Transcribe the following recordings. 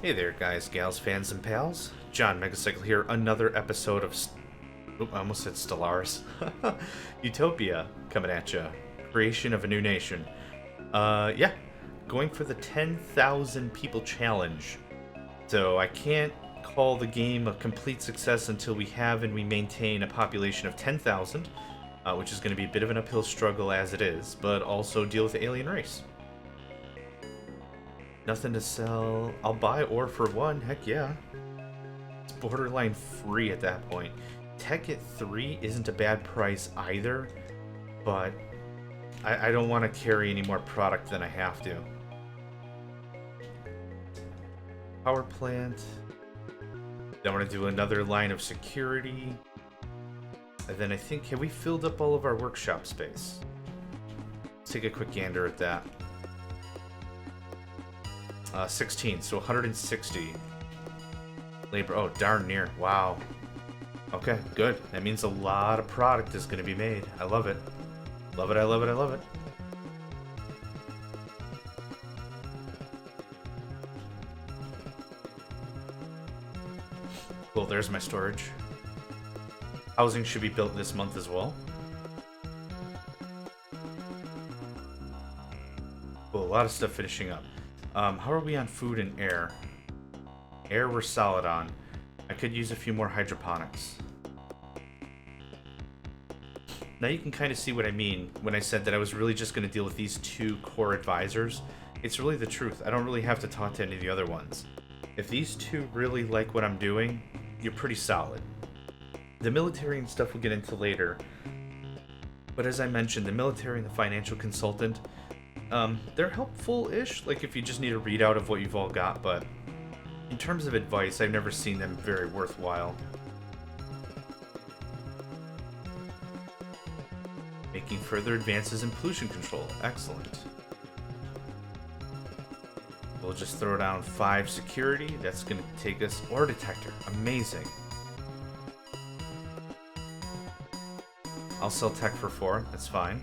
Hey there, guys, gals, fans, and pals. John Megacycle here. Another episode of. I almost said Stellaris. Utopia coming at ya. Creation of a new nation. Yeah. Going for the 10,000 people challenge. So I can't call the game a complete success until we have and we maintain a population of 10,000, which is going to be a bit of an uphill struggle as it is, but also deal with the alien race. Nothing to sell. I'll buy ore for one. Heck yeah. It's borderline free at that point. Tech at 3 isn't a bad price either, but I don't want to carry any more product than I have to. Power plant. Then we're going to do another line of security. And then I think, have we filled up all of our workshop space? Let's take a quick gander at that. 16, so 160 labor. Oh, darn near. Wow. Okay, good. That means a lot of product is going to be made. I love it. Love it, I love it, I love it. Cool, there's my storage. Housing should be built this month as well. Cool, a lot of stuff finishing up. How are we on food and air? Air we're solid on. I could use a few more hydroponics. Now you can kind of see what I mean when I said that I was really just going to deal with these two core advisors. It's really the truth. I don't really have to talk to any of the other ones. If these two really like what I'm doing, you're pretty solid. The military and stuff we'll get into later. But as I mentioned, the military and the financial consultant, they're helpful-ish, like if you just need a readout of what you've all got, but in terms of advice, I've never seen them very worthwhile. Making further advances in pollution control. Excellent. We'll just throw down 5 security. That's going to take us... Ore detector. Amazing. I'll sell tech for 4. That's fine.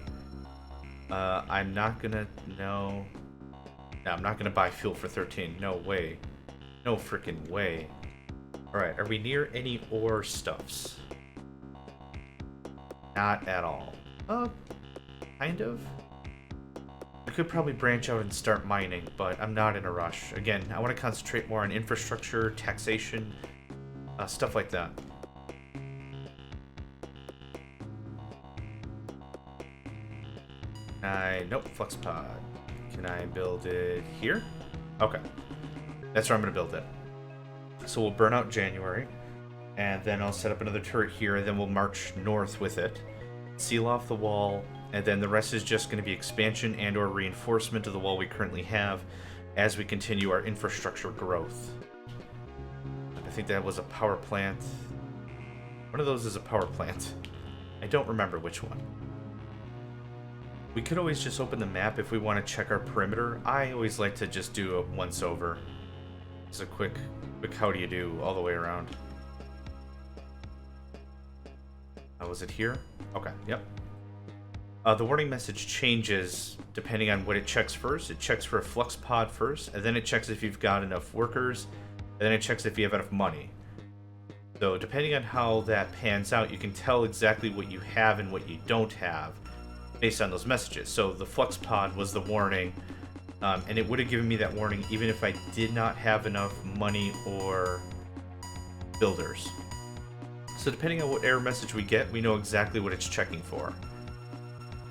I'm not gonna... No, I'm not gonna buy fuel for 13. No way. No freaking way. Alright, are we near any ore stuffs? Not at all. Kind of. I could probably branch out and start mining, but I'm not in a rush. Again, I want to concentrate more on infrastructure, taxation, stuff like that. Nope, flux pod. Can I build it here? Okay. That's where I'm going to build it. So we'll burn out January, and then I'll set up another turret here, and then we'll march north with it. Seal off the wall, and then the rest is just going to be expansion and or reinforcement of the wall we currently have as we continue our infrastructure growth. I think that was a power plant. One of those is a power plant. I don't remember which one. We could always just open the map if we want to check our perimeter. I always like to just do a once over. It's a quick how do you do all the way around. Was it here? Okay, yep. The warning message changes depending on what it checks first. It checks for a flux pod first, and then it checks if you've got enough workers, and then it checks if you have enough money. So depending on how that pans out, you can tell exactly what you have and what you don't have based on those messages. So the flux pod was the warning, and it would have given me that warning even if I did not have enough money or builders. So depending on what error message we get, we know exactly what it's checking for.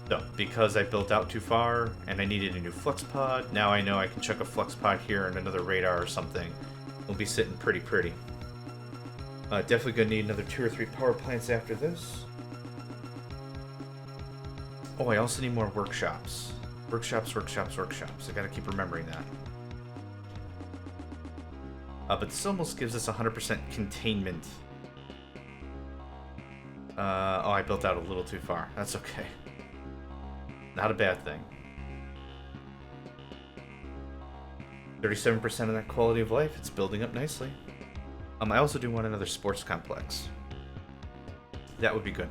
So because I built out too far and I needed a new flux pod, now I know I can check a flux pod here and another radar or something. We'll be sitting pretty. Definitely gonna need another 2 or 3 power plants after this. Oh, I also need more workshops. Workshops. I gotta keep remembering that. But this almost gives us 100% containment. Oh, I built out a little too far. That's okay. Not a bad thing. 37% of that quality of life. It's building up nicely. I also do want another sports complex. That would be good.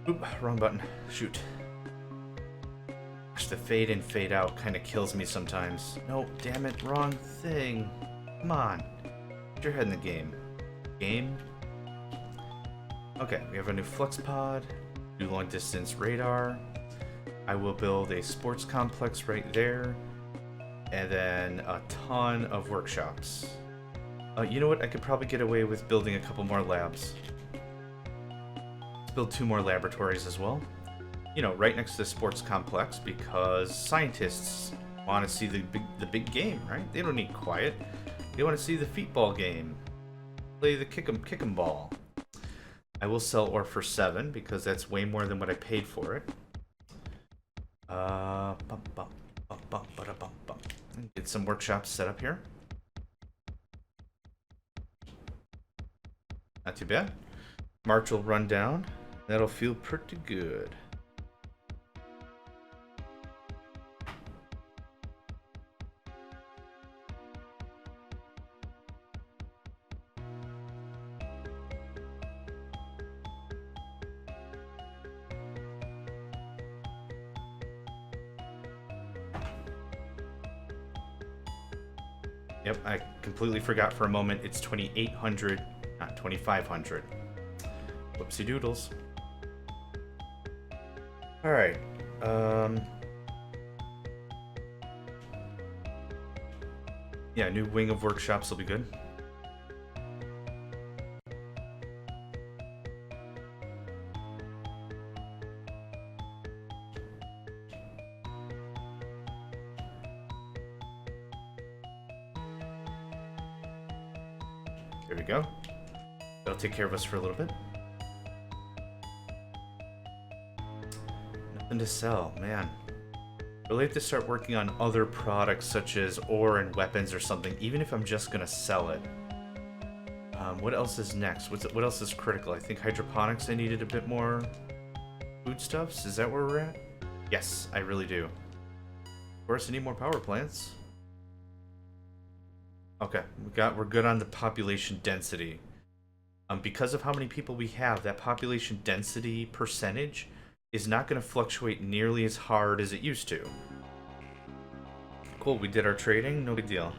Oop, wrong button. Shoot. Gosh, the fade in, fade out kind of kills me sometimes. No, damn it, wrong thing. Come on. Put your head in the game. Game? Okay, we have a new flux pod, new long distance radar. I will build a sports complex right there, and then a ton of workshops. You know what? I could probably get away with building a couple more labs. Let's build 2 more laboratories as well. You know, right next to the sports complex, because scientists want to see the big game, right? They don't need quiet. They want to see the feetball game. Play the kick 'em ball. I will sell ore for 7 because that's way more than what I paid for it. Get some workshops set up here. Not too bad. March will run down. That'll feel pretty good. Yep, I completely forgot for a moment. It's 2,800, not 2,500. Whoopsie doodles. All right. Yeah, new wing of workshops will be good. There we go. That'll take care of us for a little bit. Nothing to sell, man. Really have to start working on other products such as ore and weapons or something, even if I'm just gonna sell it. What else is next? What else is critical? I think hydroponics, I needed a bit more foodstuffs. Is that where we're at? Yes, I really do. Of course, I need more power plants. Okay, we're good on the population density. Because of how many people we have, that population density percentage is not going to fluctuate nearly as hard as it used to. Cool, we did our trading, no big deal.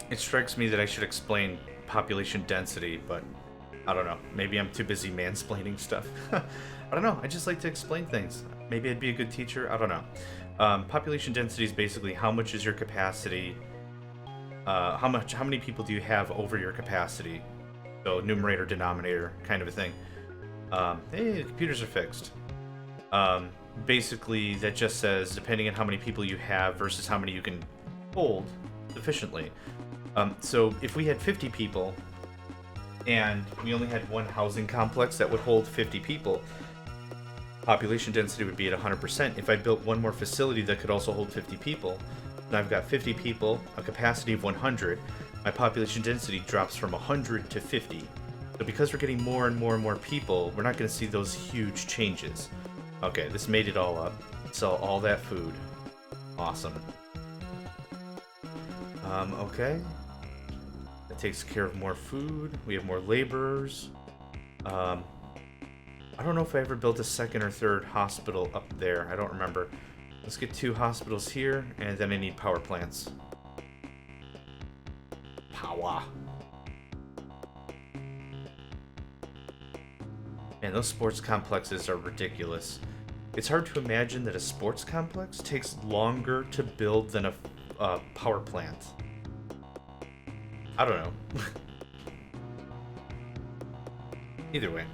It strikes me that I should explain population density, but I don't know. Maybe I'm too busy mansplaining stuff. I don't know. I just like to explain things. Maybe I'd be a good teacher. I don't know. Population density is basically how much is your capacity. How many people do you have over your capacity? So numerator, denominator, kind of a thing. Hey, the computers are fixed. Basically, that just says depending on how many people you have versus how many you can hold efficiently. So if we had 50 people and we only had one housing complex that would hold 50 people, population density would be at 100%. If I built one more facility that could also hold 50 people, and I've got 50 people, a capacity of 100, my population density drops from 100 to 50. So because we're getting more and more and more people, we're not going to see those huge changes. Okay, this made it all up. Sell all that food. Awesome. Okay. That takes care of more food. We have more laborers. I don't know if I ever built a second or third hospital up there. I don't remember. Let's get 2 hospitals here, and then I need power plants. Power. Man, those sports complexes are ridiculous. It's hard to imagine that a sports complex takes longer to build than a power plant. I don't know. Either way.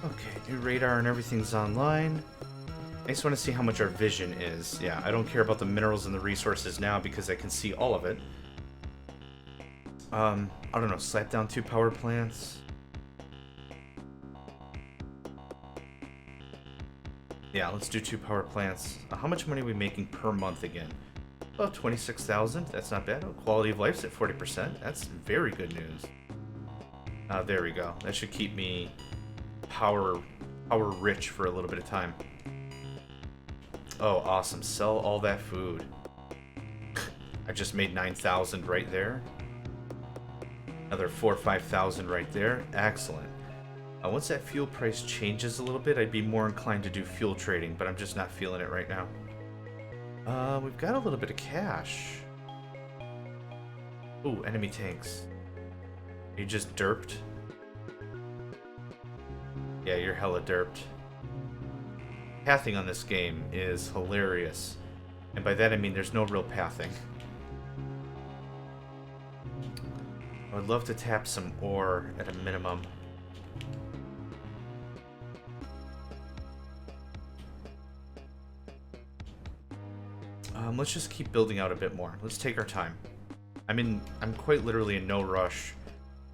Okay, new radar and everything's online. I just want to see how much our vision is. Yeah, I don't care about the minerals and the resources now because I can see all of it. I don't know, slap down 2 power plants. Yeah, let's do 2 power plants. How much money are we making per month again? Oh, 26,000. That's not bad. Oh, quality of life's at 40%. That's very good news. There we go. That should keep me power rich for a little bit of time. Oh, awesome. Sell all that food. I just made 9,000 right there. Another 4,000 or 5,000 right there. Excellent. Once that fuel price changes a little bit, I'd be more inclined to do fuel trading, but I'm just not feeling it right now. We've got a little bit of cash. Ooh, enemy tanks. You just derped? Yeah, you're hella derped. Pathing on this game is hilarious. And by that I mean there's no real pathing. I would love to tap some ore at a minimum. Let's just keep building out a bit more. Let's take our time. I'm quite literally in no rush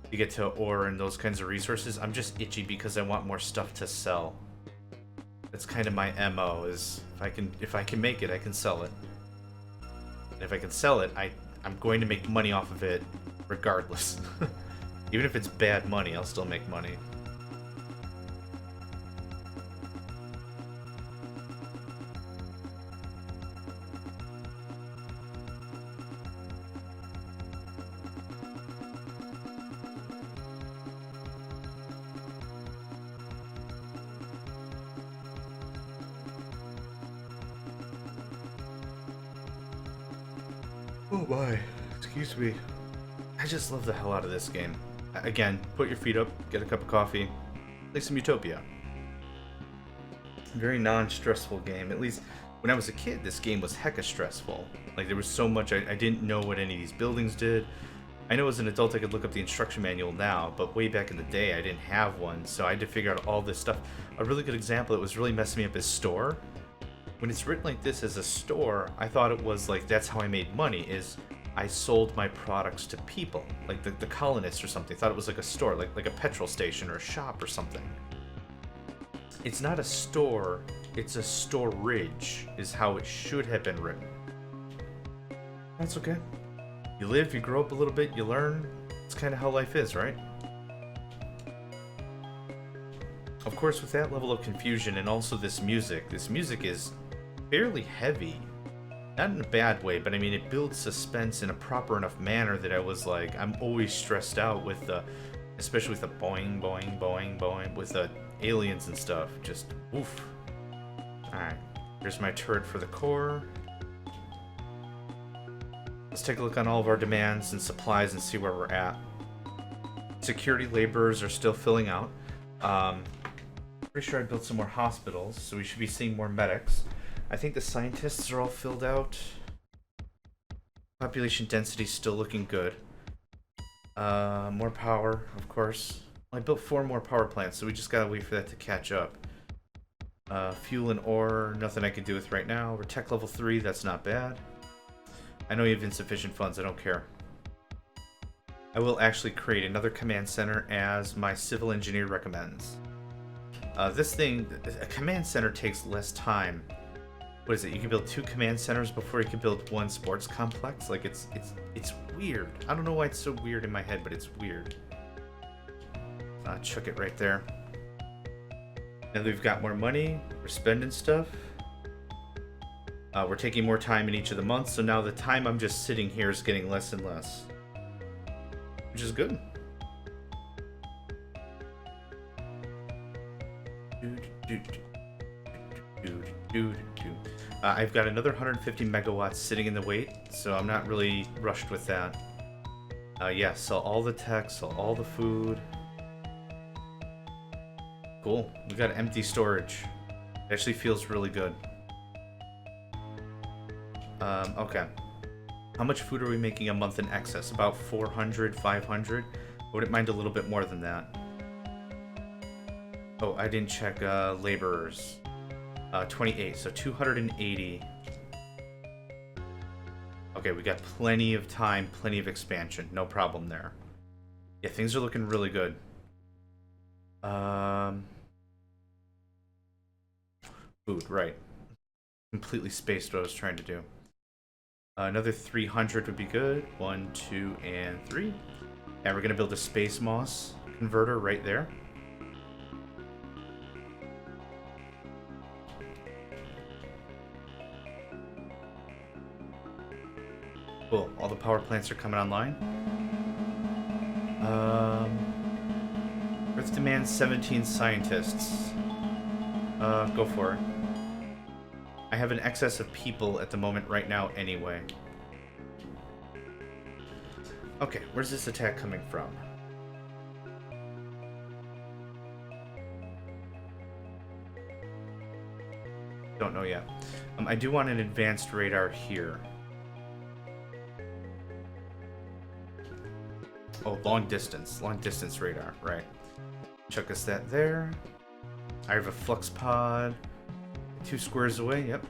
to get to ore and those kinds of resources. I'm just itchy because I want more stuff to sell. That's kind of my MO, is if I can make it, I can sell it. And if I can sell it, I'm going to make money off of it regardless. Even if it's bad money, I'll still make money. Oh my, excuse me. I just love the hell out of this game. Again, put your feet up, get a cup of coffee, play some Utopia. Very non-stressful game. At least when I was a kid, this game was hecka stressful. Like, there was so much, I didn't know what any of these buildings did. I know as an adult I could look up the instruction manual now, but way back in the day I didn't have one, so I had to figure out all this stuff. A really good example that was really messing me up is store. When it's written like this as a store, I thought it was like that's how I made money, is I sold my products to people, like the colonists or something. I thought it was like a store, like a petrol station or a shop or something. It's not a store, it's a storage, is how it should have been written. That's okay. You live, you grow up a little bit, you learn. It's kind of how life is, right? Of course, with that level of confusion and also this music is fairly heavy. Not in a bad way, but I mean, it builds suspense in a proper enough manner that I was like, I'm always stressed out with the, especially with the boing, boing, boing, boing, with the aliens and stuff. Just, oof. Alright, here's my turret for the core. Let's take a look on all of our demands and supplies and see where we're at. Security laborers are still filling out. Pretty sure I built some more hospitals, so we should be seeing more medics. I think the scientists are all filled out. Population density still looking good. More power, of course. I built 4 more power plants, so we just gotta wait for that to catch up. Fuel and ore, nothing I can do with right now. We're tech level 3, that's not bad. I know you have insufficient funds, I don't care. I will actually create another command center as my civil engineer recommends. This thing, a command center takes less time. What is it? You can build 2 command centers before you can build 1 sports complex? Like, it's weird. I don't know why it's so weird in my head, but it's weird. Chuck it right there. Now that we've got more money, we're spending stuff. We're taking more time in each of the months, so now the time I'm just sitting here is getting less and less. Which is good. I've got another 150 megawatts sitting in the wait, so I'm not really rushed with that. Yeah, sell all the tech, sell all the food. Cool. We got empty storage. It actually feels really good. Okay. How much food are we making a month in excess? About 400, 500? I wouldn't mind a little bit more than that. Oh, I didn't check laborers. 28, so 280. Okay, we got plenty of time, plenty of expansion. No problem there. Yeah, things are looking really good. Food, right. Completely spaced what I was trying to do. Another 300 would be good. 1, 2, and 3. And we're going to build a space moss converter right there. Cool. All the power plants are coming online. Earth demands 17 scientists. Go for it. I have an excess of people at the moment right now anyway. Okay, where's this attack coming from? Don't know yet. I do want an advanced radar here. Oh, long distance radar, right. Chuck us that there. I have a flux pod 2 squares away, yep.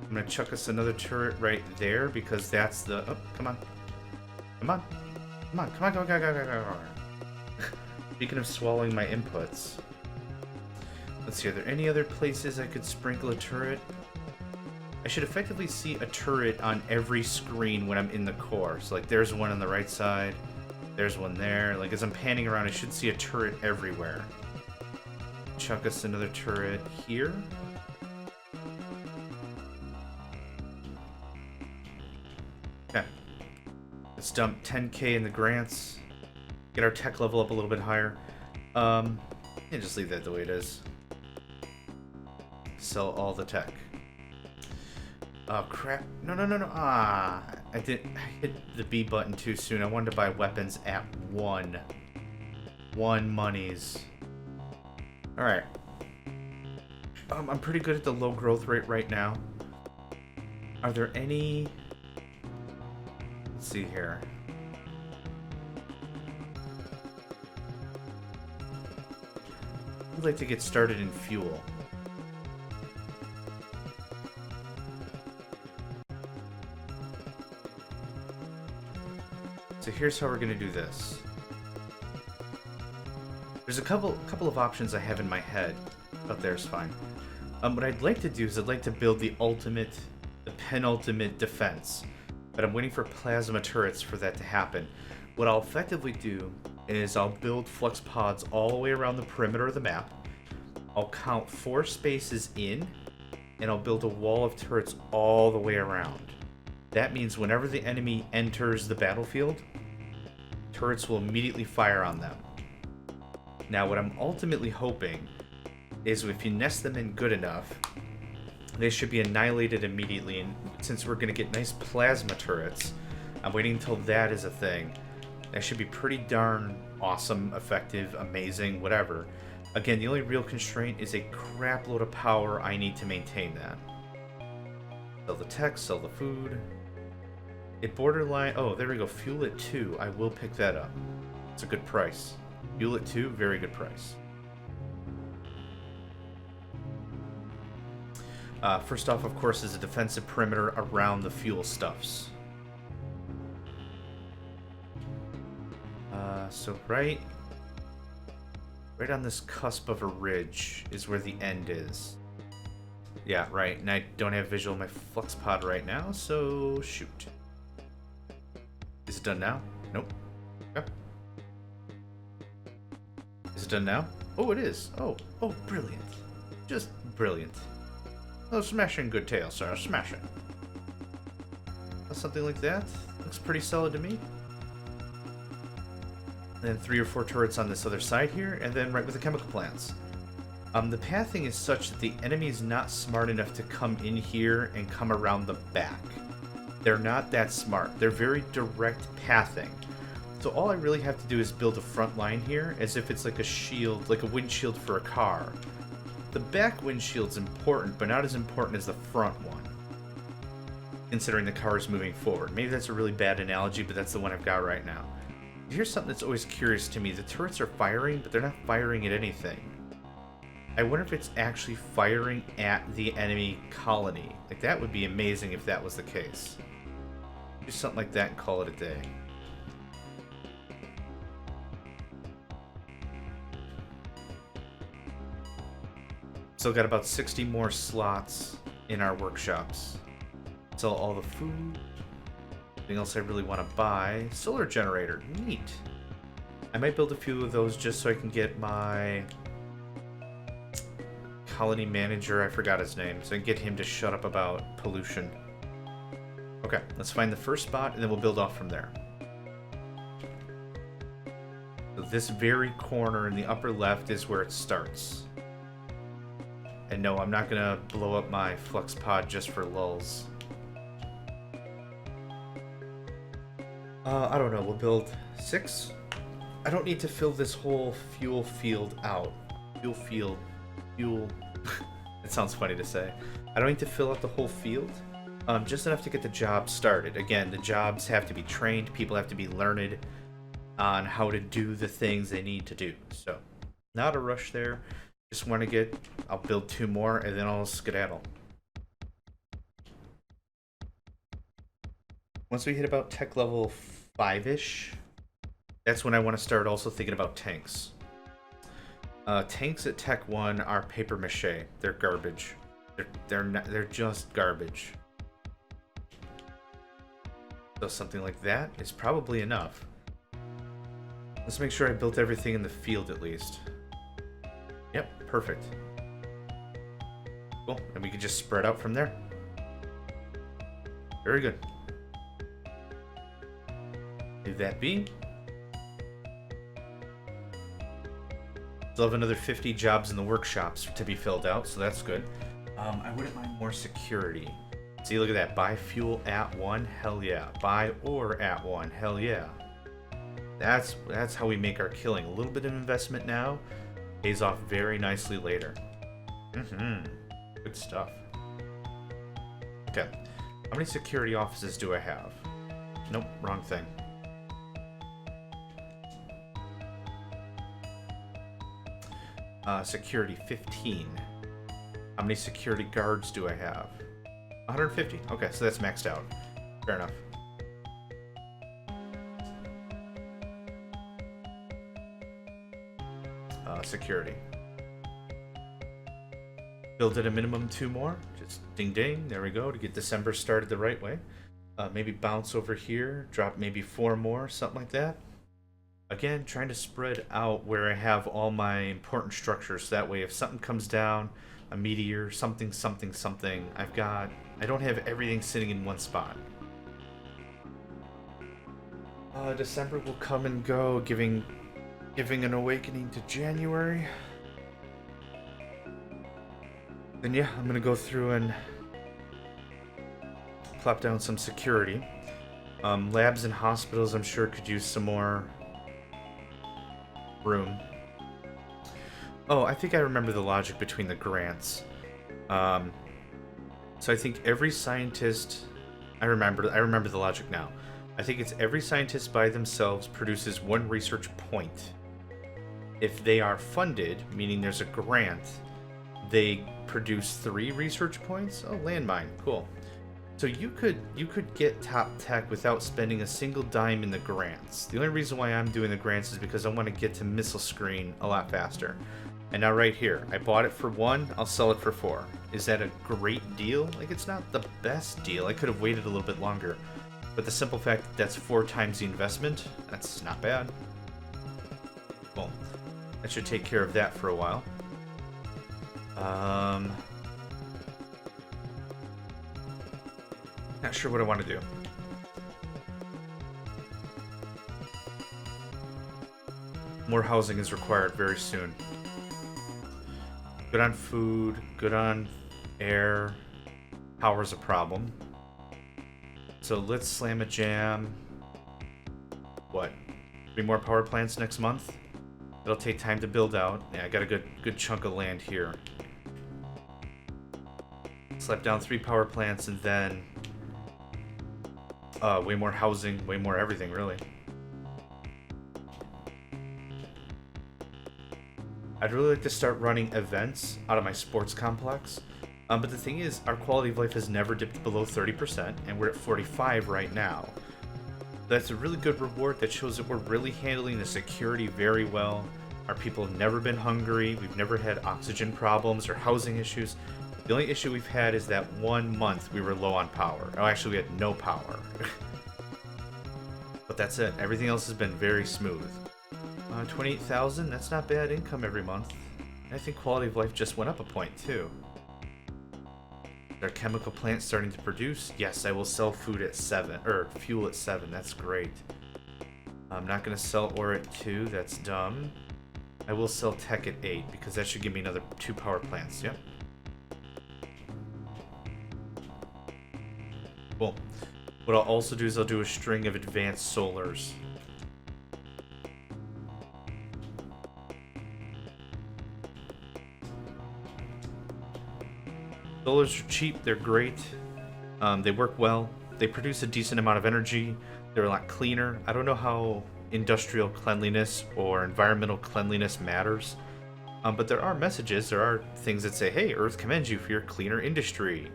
I'm gonna chuck us another turret right there because that's the... Oh, come on. Come on. Come on, come on, come on, come on, come on. Speaking of swallowing my inputs. Let's see, are there any other places I could sprinkle a turret? I should effectively see a turret on every screen when I'm in the core. So, like, there's one on the right side. There's one there. Like, as I'm panning around, I should see a turret everywhere. Chuck us another turret here. Okay. Let's dump 10k in the grants. Get our tech level up a little bit higher. Yeah, just leave that the way it is. Sell all the tech. Oh, crap. No, no, no, no. Ah, I hit the B button too soon. I wanted to buy weapons at 1 monies. Alright. I'm pretty good at the low growth rate right now. Are there any... Let's see here. I'd like to get started in fuel. So here's how we're gonna do this. There's a couple of options I have in my head. Up there's fine. What I'd like to do is I'd like to build the penultimate defense. But I'm waiting for plasma turrets for that to happen. What I'll effectively do is I'll build flux pods all the way around the perimeter of the map. I'll count 4 spaces in, and I'll build a wall of turrets all the way around. That means whenever the enemy enters the battlefield, turrets will immediately fire on them. Now, what I'm ultimately hoping is if you nest them in good enough, they should be annihilated immediately. And since we're going to get nice plasma turrets, I'm waiting until that is a thing. That should be pretty darn awesome, effective, amazing, whatever. Again, the only real constraint is a crap load of power I need to maintain that. Sell the tech, sell the food. A borderline... Oh, there we go. Fuel at 2. I will pick that up. It's a good price. Fuel at 2, very good price. First off, of course, is a defensive perimeter around the fuel stuffs. So right on this cusp of a ridge is where the end is. Yeah, right. And I don't have visual on my flux pod right now, so shoot. Is it done now? Nope. Okay. Is it done now? Oh, it is. Oh, brilliant. Just brilliant. Oh, smashing good tail, sir. Smashing. Something like that. Looks pretty solid to me. And then 3 or 4 turrets on this other side here, and then right with the chemical plants. The pathing is such that the enemy is not smart enough to come in here and come around the back. They're not that smart. They're very direct pathing. So all I really have to do is build a front line here as if it's like a shield, like a windshield for a car. The back windshield's important, but not as important as the front one, considering the car is moving forward. Maybe that's a really bad analogy, but that's the one I've got right now. Here's something that's always curious to me. The turrets are firing, but they're not firing at anything. I wonder if it's actually firing at the enemy colony. Like, that would be amazing if that was the case. Do something like that and call it a day. Still got about 60 more slots in our workshops. Sell all the food. Anything else I really want to buy? Solar generator. Neat. I might build a few of those just so I can get my colony manager, I forgot his name, so I can get him to shut up about pollution. Okay, let's find the first spot and then we'll build off from there. So this very corner in the upper left is where it starts. And no, I'm not gonna blow up my flux pod just for lulz. I don't know, we'll build 6. I don't need to fill this whole fuel field out. Fuel. It sounds funny to say. I don't need to fill out the whole field. Just enough to get the job started. Again, the jobs have to be trained. People have to be learned on how to do the things they need to do. So, not a rush there. Just want to get... I'll build 2 more and then I'll skedaddle. Once we hit about tech level 5-ish, that's when I want to start also thinking about tanks. Tanks at Tech 1 are paper mache. They're garbage. They're just garbage. So something like that is probably enough. Let's make sure I built everything in the field at least. Yep, perfect. Cool, and we can just spread out from there. Very good. Leave that be. Still have another 50 jobs in the workshops to be filled out, so that's good. I wouldn't mind more security. See, look at that. Buy fuel at 1, hell yeah. Buy ore at 1, hell yeah. That's how we make our killing. A little bit of investment now pays off very nicely later. Good stuff. Okay. How many security offices do I have? Nope, wrong thing. Security 15. How many security guards do I have? 150. Okay, so that's maxed out. Fair enough. Security. Build at a minimum 2 more. Just ding ding. There we go. To get December started the right way. Maybe bounce over here. Drop maybe 4 more. Something like that. Again, trying to spread out where I have all my important structures. That way, if something comes down, a meteor, something, I don't have everything sitting in one spot. December will come and go, giving an awakening to January. Then yeah, I'm gonna go through and plop down some security. Labs and hospitals, I'm sure, could use some more room. Oh, I think I remember the logic between the grants. So I think every scientist... I remember the logic now. I think it's every scientist by themselves produces 1 research point. If they are funded, meaning there's a grant, they produce 3 research points? Oh, landmine. Cool. So you could get top tech without spending a single dime in the grants. The only reason why I'm doing the grants is because I want to get to missile screen a lot faster. And now right here, I bought it for 1, I'll sell it for 4. Is that a great deal? Like, it's not the best deal. I could have waited a little bit longer. But the simple fact that that's 4 times the investment, that's not bad. Well, that should take care of that for a while. Not sure what I want to do. More housing is required very soon. Good on food, good on air. Power's a problem. So let's slam a jam. What? 3 more power plants next month? It'll take time to build out. Yeah, I got a good chunk of land here. Slap down 3 power plants and then way more housing, way more everything, really. I'd really like to start running events out of my sports complex. But the thing is, our quality of life has never dipped below 30%, and we're at 45 right now. That's a really good reward that shows that we're really handling the security very well. Our people have never been hungry, we've never had oxygen problems or housing issues. The only issue we've had is that 1 month we were low on power. Oh, actually, we had no power. But that's it. Everything else has been very smooth. 28,000, that's not bad income every month. And I think quality of life just went up a point, too. Our chemical plant starting to produce? Yes, I will sell food at 7, or fuel at 7. That's great. I'm not going to sell ore at 2. That's dumb. I will sell tech at 8, because that should give me another 2 power plants. Yep. Cool. What I'll also do is I'll do a string of advanced solars. Solars are cheap, they're great, they work well, they produce a decent amount of energy, they're a lot cleaner. I don't know how industrial cleanliness or environmental cleanliness matters, but there are messages, there are things that say, hey, Earth commends you for your cleaner industry,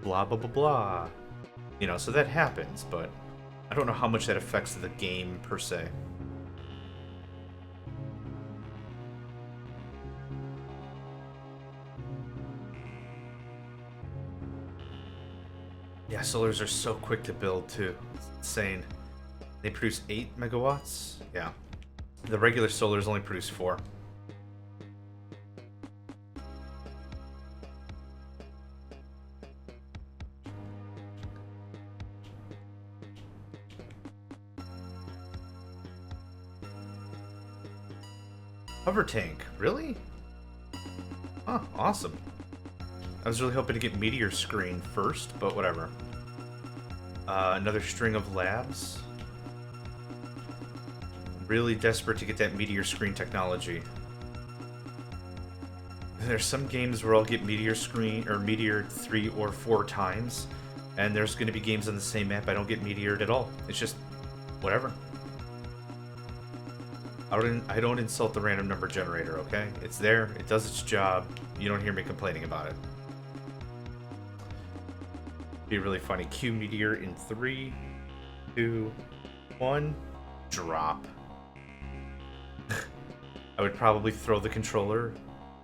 blah blah blah blah. You know, so that happens, but I don't know how much that affects the game per se. Yeah, solars are so quick to build too. It's insane. They produce 8 megawatts? Yeah. The regular solars only produce 4. Hover tank, really? Huh, awesome. I was really hoping to get meteor screen first, but whatever. Another string of labs. Really desperate to get that meteor screen technology. There's some games where I'll get meteor screen or meteor 3 or 4 times, and there's going to be games on the same map I don't get meteored at all. It's just whatever. I don't insult the random number generator, okay? It's there, it does its job. You don't hear me complaining about it. Be really funny. Q meteor in 3, 2, 1, drop. I would probably throw the controller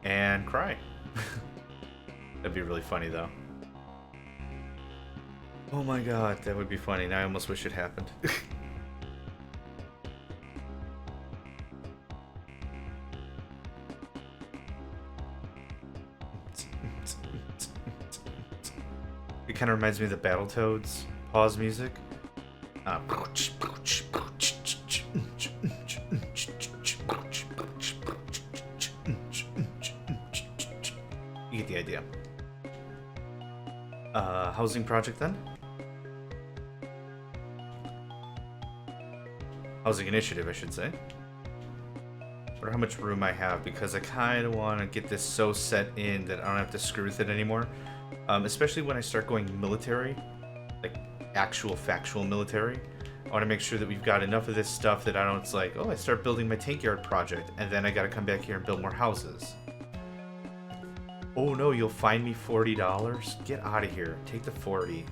and cry. That'd be really funny though. Oh my god, that would be funny. Now I almost wish it happened. It kind of reminds me of the Battletoads pause music. You get the idea. Housing project then? Housing initiative, I should say. I wonder how much room I have, because I kind of want to get this so set in that I don't have to screw with it anymore. Especially when I start going military, like actual factual military. I want to make sure that we've got enough of this stuff that I don't, it's like, oh, I start building my tank yard project, and then I gotta come back here and build more houses. Oh no, you'll find me $40? Get out of here. Take the 40.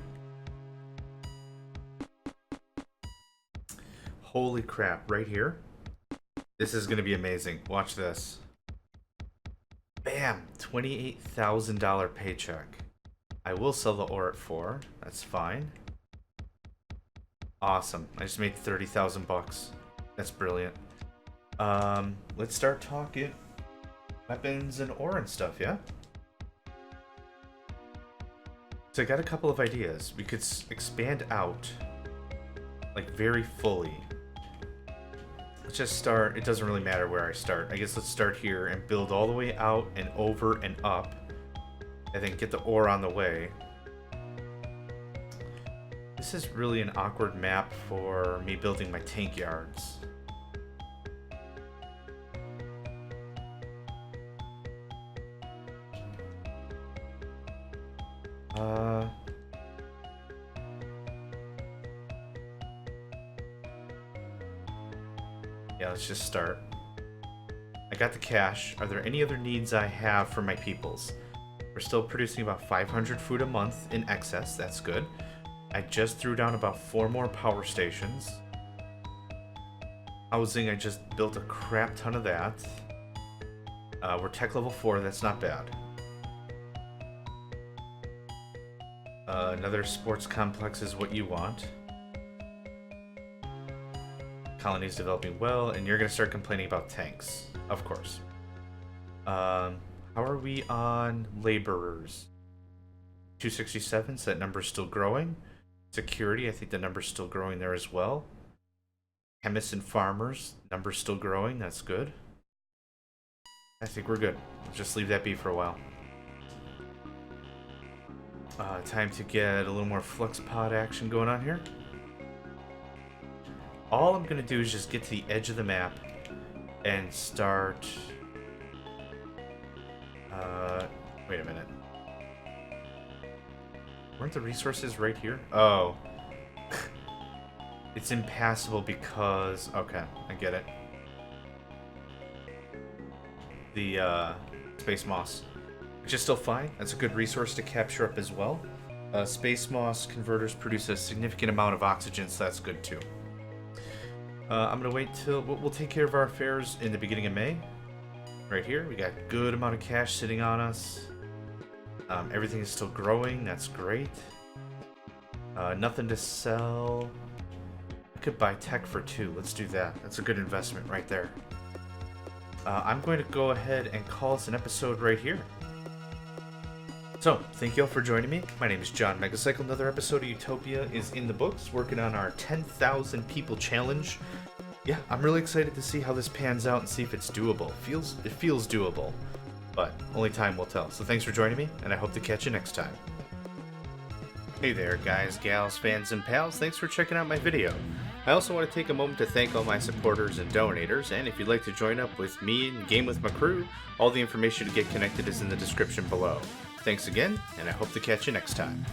Holy crap, right here? This is gonna be amazing. Watch this. Bam! $28,000 paycheck. I will sell the ore at 4. That's fine. Awesome. I just made 30,000 bucks. That's brilliant. Let's start talking weapons and ore and stuff, yeah? So I got a couple of ideas. We could expand out, like, very fully. Let's just start. It doesn't really matter where I start. I guess let's start here and build all the way out and over and up. And then get the ore on the way. This is really an awkward map for me building my tank yards. Yeah, let's just start. I got the cash. Are there any other needs I have for my peoples? We're still producing about 500 food a month in excess. That's good. I just threw down about 4 more power stations. Housing, I just built a crap ton of that. We're tech level 4. That's not bad. Another sports complex is what you want. Colony's developing well, and you're going to start complaining about tanks. Of course. How are we on laborers? 267, so that number's still growing. Security, I think the number's still growing there as well. Chemists and farmers, number's still growing. That's good. I think we're good. Let's just leave that be for a while. Time to get a little more flux pod action going on here. All I'm going to do is just get to the edge of the map and start... wait a minute. Weren't the resources right here? Oh. It's impassable because... Okay, I get it. The space moss. Which is still fine. That's a good resource to capture up as well. Space moss converters produce a significant amount of oxygen, so that's good too. I'm going to wait till... We'll take care of our affairs in the beginning of May. Right here. We got a good amount of cash sitting on us. Everything is still growing. That's great. Nothing to sell. I could buy tech for 2. Let's do that. That's a good investment right there. I'm going to go ahead and call this an episode right here. So, thank you all for joining me. My name is John Megacycle. Another episode of Utopia is in the books, working on our 10,000 people challenge. Yeah, I'm really excited to see how this pans out and see if it's doable. It feels doable, but only time will tell. So thanks for joining me, and I hope to catch you next time. Hey there, guys, gals, fans, and pals. Thanks for checking out my video. I also want to take a moment to thank all my supporters and donators, and if you'd like to join up with me and game with my crew, all the information to get connected is in the description below. Thanks again, and I hope to catch you next time.